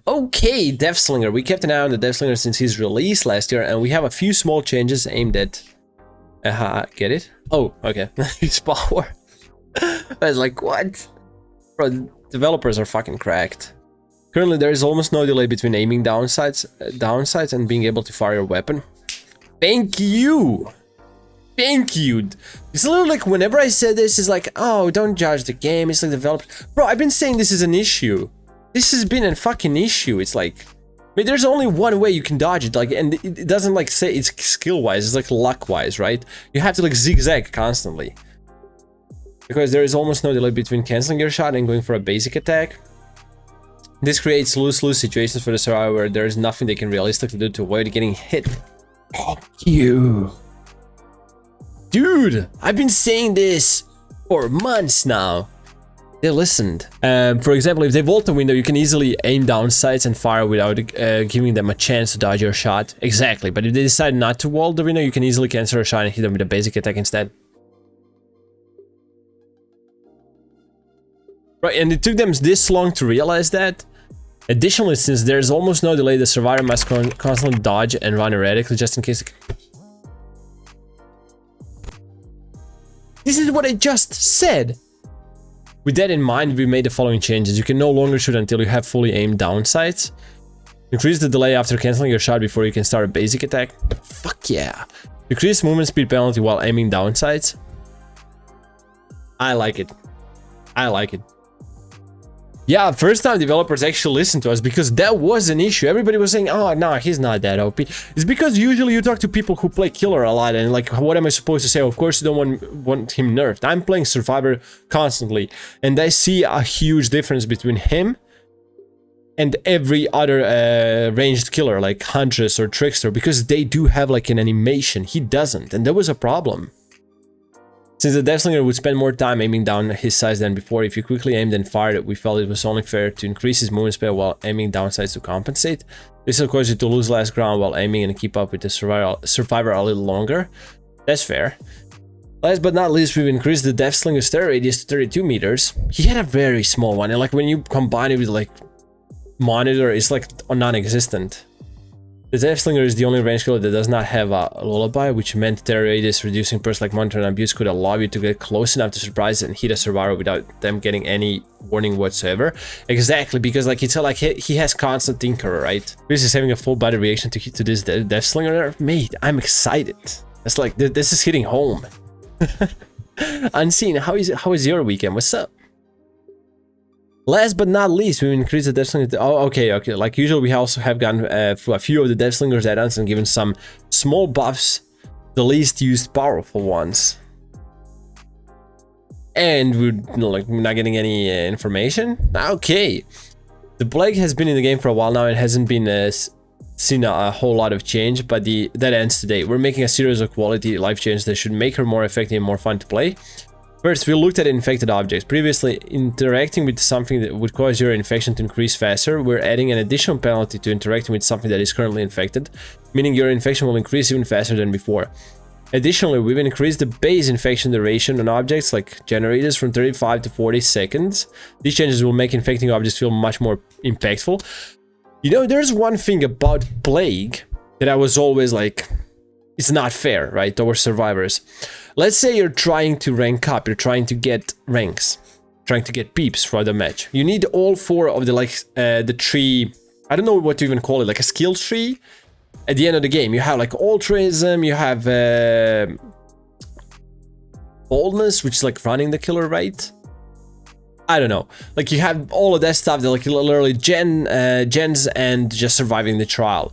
Okay, Devslinger. We kept an eye on the Devslinger since his release last year, and we have a few small changes aimed at... get it? Oh, okay. His power. I was like, what? Bro, developers are fucking cracked. Currently, there is almost no delay between aiming downsights and being able to fire your weapon. Thank you! Thank you! It's a little like whenever I said this, it's like, oh, don't judge the game, it's like developers. Bro, I've been saying this is an issue. This has been a fucking issue. It's like, I mean, there's only one way you can dodge it, like, and it doesn't like say it's skill-wise, it's like luck-wise, right? You have to like zigzag constantly. Because there is almost no delay between cancelling your shot and going for a basic attack. This creates lose-lose situations for the survivor where there is nothing they can realistically do to avoid getting hit. Thank you. Dude, I've been saying this for months now. They listened. For example, if they vault the window, you can easily aim down sights and fire without giving them a chance to dodge your shot. Exactly, but if they decide not to vault the window, you can easily cancel a shot and hit them with a basic attack instead. Right, and it took them this long to realize that. Additionally, since there's almost no delay, the survivor must constantly dodge and run erratically just in case. This is what I just said! With that in mind, we made the following changes. You can no longer shoot until you have fully aimed down sights. Increase the delay after cancelling your shot before you can start a basic attack. Fuck yeah. Decrease movement speed penalty while aiming down sights. I like it. I like it. Yeah, first time developers actually listened to us, because that was an issue. Everybody was saying, oh, no, he's not that OP. It's because usually you talk to people who play Killer a lot, and like, what am I supposed to say? Of course you don't want him nerfed. I'm playing Survivor constantly, and I see a huge difference between him and every other ranged killer, like Huntress or Trickster, because they do have like an animation. He doesn't, and that was a problem. Since the Deathslinger would spend more time aiming down his sights than before, if you quickly aimed and fired, we felt it was only fair to increase his movement speed while aiming down sights to compensate. This will cause you to lose less ground while aiming and keep up with the survivor a little longer. That's fair. Last but not least, we've increased the Deathslinger's stare radius to 32 meters. He had a very small one, and like when you combine it with like monitor, it's like non-existent. The Devslinger is the only range killer that does not have a lullaby, which meant their radius reducing perks like monitor and abuse could allow you to get close enough to surprise and hit a survivor without them getting any warning whatsoever. Exactly, because like it's like he has constant tinkerer, right? This is having a full body reaction to this Devslinger. Mate, I'm excited. It's like this is hitting home. Unseen, how is your weekend? What's up? Last but not least, we've increased the Devslinger. Oh, okay. Like usual, we also have gone through a few of the Devslinger's add-ons and given some small buffs, the least used powerful ones. And we're like not getting any information. Okay, the Plague has been in the game for a while now and hasn't been seen a whole lot of change, but that ends today. We're making a series of quality life changes that should make her more effective and more fun to play. First, we looked at infected objects. Previously, interacting with something that would cause your infection to increase faster, we're adding an additional penalty to interacting with something that is currently infected, meaning your infection will increase even faster than before. Additionally, we've increased the base infection duration on objects like generators from 35 to 40 seconds. These changes will make infecting objects feel much more impactful. You know, there's one thing about Plague that I was always like, it's not fair, right, towards survivors. Let's say you're trying to rank up, you're trying to get ranks, trying to get peeps for the match. You need all four of the like the tree, I don't know what to even call it, like a skill tree. At the end of the game, you have like altruism, you have boldness, which is like running the killer, right? I don't know. Like you have all of that stuff that like literally gens and just surviving the trial.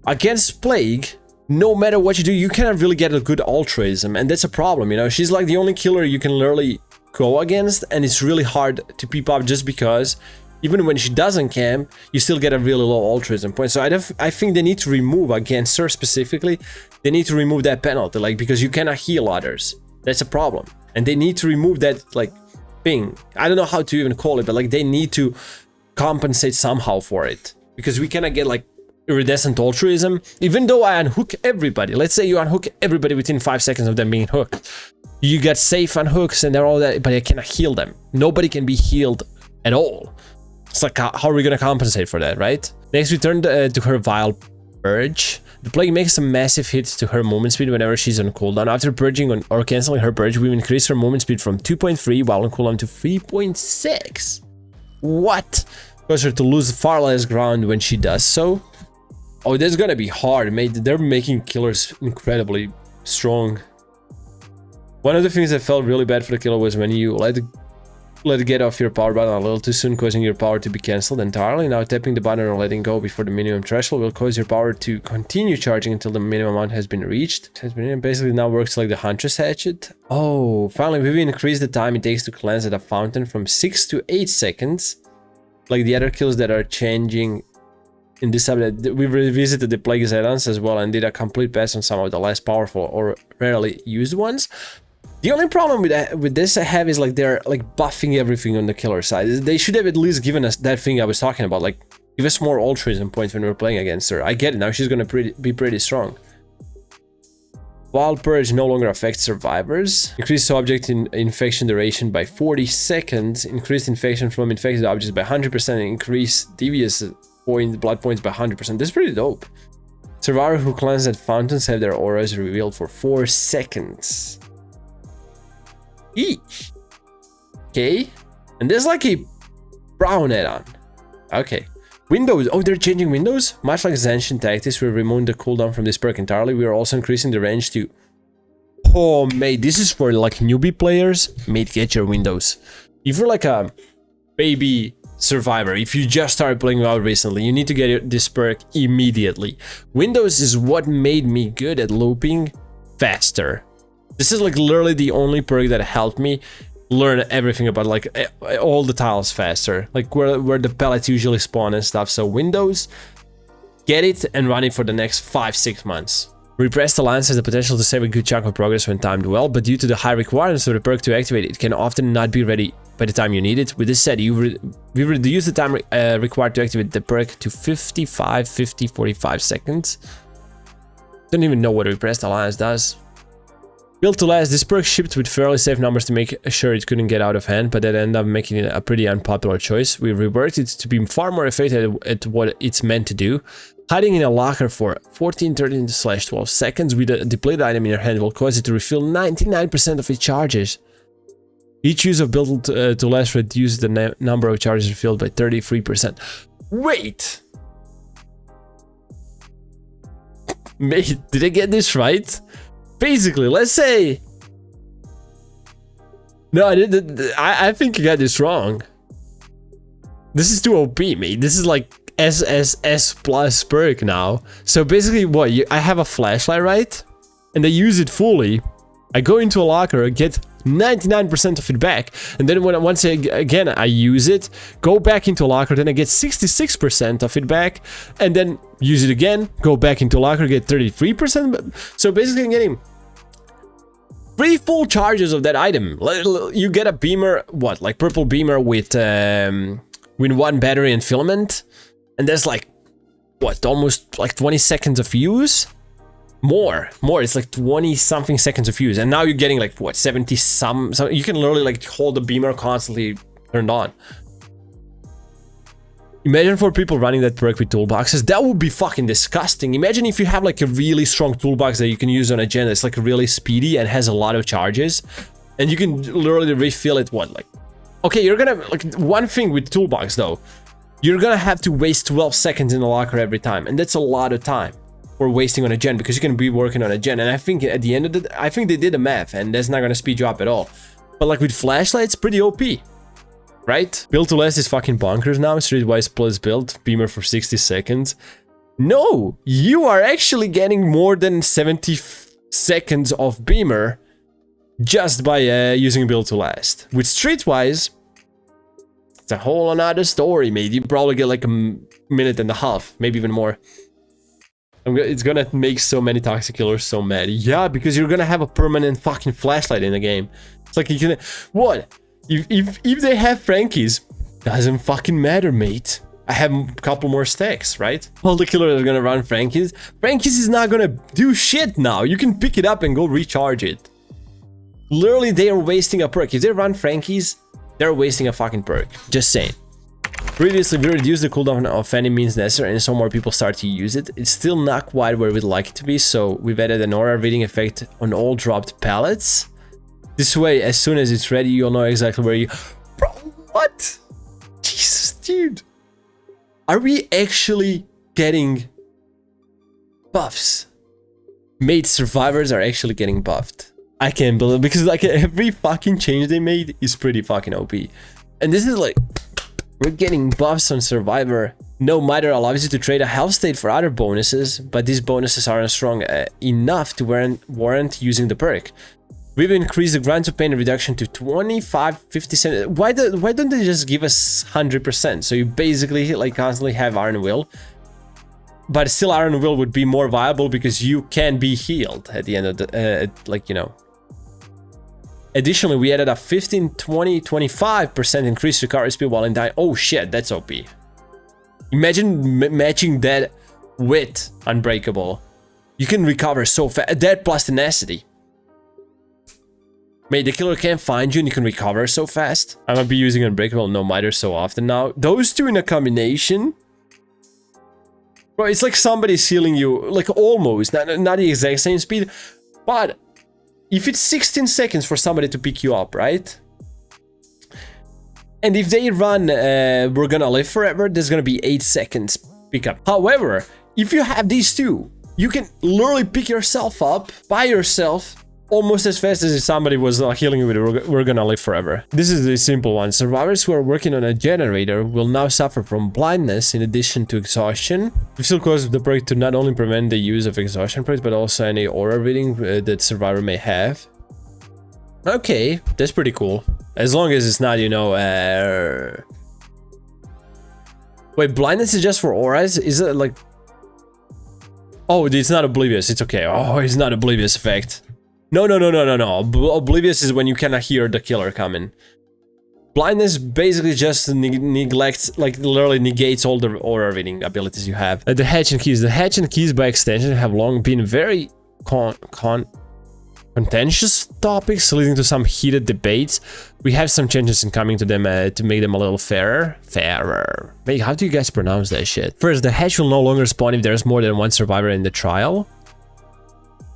Against Plague, no matter what you do, you cannot really get a good altruism, and that's a problem, you know? She's like the only killer you can literally go against, and it's really hard to peep up just because even when she doesn't camp, you still get a really low altruism point. So I think they need to remove, against her specifically, they need to remove that penalty, like, because you cannot heal others. That's a problem. And they need to remove that, like, thing. I don't know how to even call it, but like they need to compensate somehow for it. Because we cannot get like iridescent altruism, even though I unhook everybody. Let's say you unhook everybody within 5 seconds of them being hooked. You get safe unhooks and they're all that, but I cannot heal them. Nobody can be healed at all. It's like, how are we gonna compensate for that, right? Next, we turn to her Vile Purge. The plague makes a massive hit to her movement speed whenever she's on cooldown. After purging or cancelling her purge, we increase her movement speed from 2.3 while on cooldown to 3.6. What? Cause her to lose far less ground when she does so. Oh, that's gonna be hard, mate. They're making killers incredibly strong. One of the things that felt really bad for the killer was when you let it get off your power button a little too soon, causing your power to be cancelled entirely. Now tapping the button or letting go before the minimum threshold will cause your power to continue charging until the minimum amount has been reached. It basically now works like the Huntress Hatchet. Oh, finally we've increased the time it takes to cleanse at a fountain from 6 to 8 seconds. Like the other kills that are changing in this update. We revisited the Plague's add-ons as well and did a complete pass on some of the less powerful or rarely used ones. The only problem with this I have is like they're like buffing everything on the killer side. They should have at least given us that thing I was talking about, like give us more altruism points when we're playing against her. I get it, now she's gonna be pretty strong. Vile Purge no longer affects survivors. Increased subject infection duration by 40 seconds. Increased infection from infected objects by 100%. Increased devious blood points by 100%. This is pretty dope. Survivors who cleanse at fountains have their auras revealed for 4 seconds. Each. Okay. And there's like a brown add-on. Okay. Windows. Oh, they're changing windows? Much like Zanshin Tactics, we're removing the cooldown from this perk entirely. We are also increasing the range to... Oh, mate, this is for like newbie players. Mate, get your windows. If you're like a baby survivor, if you just started playing WoW recently, you need to get this perk immediately. Windows is what made me good at looping faster. This is like literally the only perk that helped me learn everything about like all the tiles faster, like where the pellets usually spawn and stuff. So Windows, get it and run it for the next 5-6 months. Repressed Alliance has the potential to save a good chunk of progress when timed well, but due to the high requirements of the perk to activate it, can often not be ready by the time you need it. With this said, we reduce the time required to activate the perk to 55, 50, 45 seconds. Don't even know what Repressed Alliance does. Built to last, this perk shipped with fairly safe numbers to make sure it couldn't get out of hand, but that ended up making it a pretty unpopular choice. We reworked it to be far more effective at what it's meant to do. Hiding in a locker for 14, 13/12 seconds with a depleted item in your hand will cause it to refill 99% of its charges. Each use of Built to last reduces the number of charges refilled by 33%. Wait! Mate, did I get this right? Basically, let's say... No, I think you got this wrong. This is too OP, mate. This is like SSS plus perk now. So basically, what? I have a flashlight, right? And I use it fully. I go into a locker, get 99% of it back. And then once again I use it, go back into a locker, then I get 66% of it back. And then use it again, go back into a locker, get 33%. So basically I'm getting 3 full charges of that item. You get a beamer, what, like purple beamer with 1 battery and filament, and there's like, what, almost like 20 seconds of use? More, it's like 20 something seconds of use, and now you're getting like, what, 70 some, so you can literally like hold the beamer constantly turned on. Imagine for people running that perk with toolboxes, that would be fucking disgusting. Imagine if you have like a really strong toolbox that you can use on a gen that's like really speedy and has a lot of charges, and you can literally refill it, what, like... Okay, you're gonna, like, one thing with toolbox though, you're gonna have to waste 12 seconds in the locker every time, and that's a lot of time for wasting on a gen, because you can be working on a gen, and I think at the end of the... I think they did the math, and that's not gonna speed you up at all. But like with flashlights, pretty OP. Right? Build to last is fucking bonkers now. Streetwise plus build, beamer for 60 seconds. No! You are actually getting more than 70 seconds of beamer just by using build to last. With streetwise, it's a whole another story, mate. You probably get like a minute and a half, maybe even more. It's gonna make so many toxic killers so mad. Yeah, because you're gonna have a permanent fucking flashlight in the game. It's like you can... What? If they have Frankies, doesn't fucking matter, mate. I have a couple more stacks, right? All the killers are gonna run Frankies. Frankies is not gonna do shit now. You can pick it up and go recharge it. Literally, they are wasting a perk. If they run Frankies, they're wasting a fucking perk. Just saying. Previously, we reduced the cooldown of any means necessary and so more people start to use it. It's still not quite where we'd like it to be, so we've added an aura reading effect on all dropped pallets. This way, as soon as it's ready, you'll know exactly where you... Bro, what? Jesus, dude. Are we actually getting buffs? Mate survivors are actually getting buffed. I can't believe it, because like every fucking change they made is pretty fucking OP. And this is like... We're getting buffs on Survivor. No Mither allows you to trade a health state for other bonuses, but these bonuses aren't strong enough to warrant using the perk. We've increased the grant to pain reduction to 25, 57. Why don't they just give us 100%? So you basically like constantly have Iron Will. But still Iron Will would be more viable because you can be healed at the end of the, like, you know. Additionally, we added a 15, 20, 25% increased recovery speed while in dying. Oh shit, that's OP. Imagine matching that with Unbreakable. You can recover so fast. That plus tenacity. Mate, the killer can't find you and you can recover so fast. I'm gonna be using Unbreakable and no Mither so often now. Those two in a combination. Bro, it's like somebody's healing you, like almost, not the exact same speed, but if it's 16 seconds for somebody to pick you up, right? And if they run We're Gonna Live Forever, there's gonna be 8 seconds pickup. However, if you have these two, you can literally pick yourself up by yourself almost as fast as if somebody was healing you with We're Gonna Live Forever. This is a simple one. Survivors who are working on a generator will now suffer from blindness in addition to exhaustion. We've still caused the perk to not only prevent the use of exhaustion perks, but also any aura reading that survivor may have. Okay, that's pretty cool. As long as it's not, you know, Wait, blindness is just for auras? Is it like... Oh, it's not oblivious, it's okay. Oh, it's not oblivious effect. No. Oblivious is when you cannot hear the killer coming. Blindness basically just neglects, like literally negates all the aura reading abilities you have. The hatch and keys. The hatch and keys by extension have long been very contentious topics, leading to some heated debates. We have some changes in coming to them to make them a little fairer. Wait, how do you guys pronounce that shit? First, the hatch will no longer spawn if there's more than one survivor in the trial.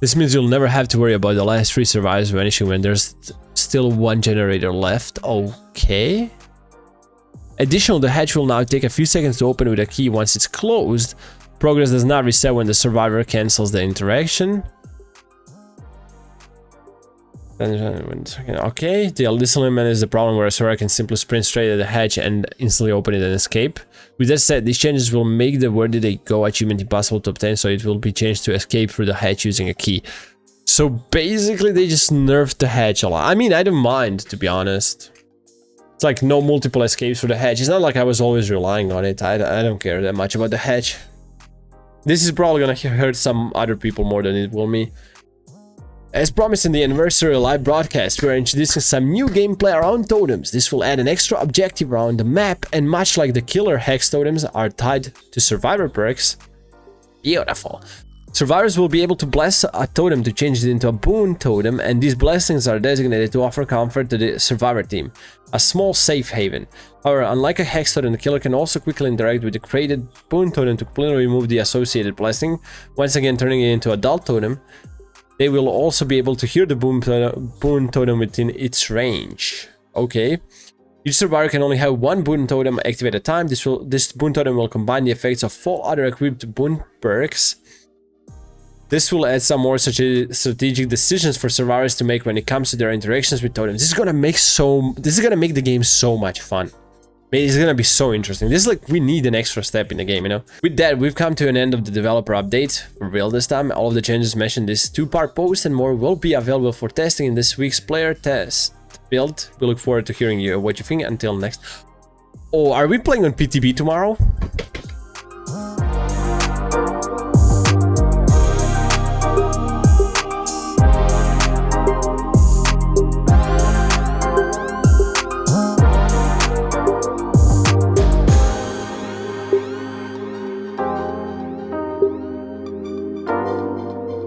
This means you'll never have to worry about the last 3 survivors vanishing when there's still 1 generator left. Okay. Additionally, the hatch will now take a few seconds to open with a key once it's closed. Progress does not reset when the survivor cancels the interaction. Okay, this limit is the problem where a survivor can simply sprint straight at the hatch and instantly open it and escape. With that said, these changes will make the Where Did They Go achievement impossible to obtain, so it will be changed to escape through the hatch using a key. So basically they just nerfed the hatch a lot. I mean, I don't mind, to be honest. It's like no multiple escapes through the hatch. It's not like I was always relying on it. I don't care that much about the hatch. This is probably gonna hurt some other people more than it will me. As promised in the anniversary live broadcast, we are introducing some new gameplay around totems. This will add an extra objective around the map, and much like the killer hex totems are tied to survivor perks. Beautiful. Survivors will be able to bless a totem to change it into a Boon Totem, and these blessings are designated to offer comfort to the survivor team, a small safe haven. However, unlike a hex totem, the killer can also quickly interact with the created Boon Totem to completely remove the associated blessing, once again turning it into a dull totem. They will also be able to hear the Boon Totem within its range. Okay. Each survivor can only have 1 Boon Totem active at a time. This Boon Totem will combine the effects of 4 other equipped Boon perks. This will add some more strategic decisions for survivors to make when it comes to their interactions with totems. This is gonna make the game so much fun. It's gonna be so interesting. This is like, we need an extra step in the game, you know? With that, we've come to an end of the developer update, for real this time. All of the changes mentioned in this 2-part post and more will be available for testing in this week's player test build. We look forward to hearing what you think. Until next. Oh, are we playing on PTB tomorrow?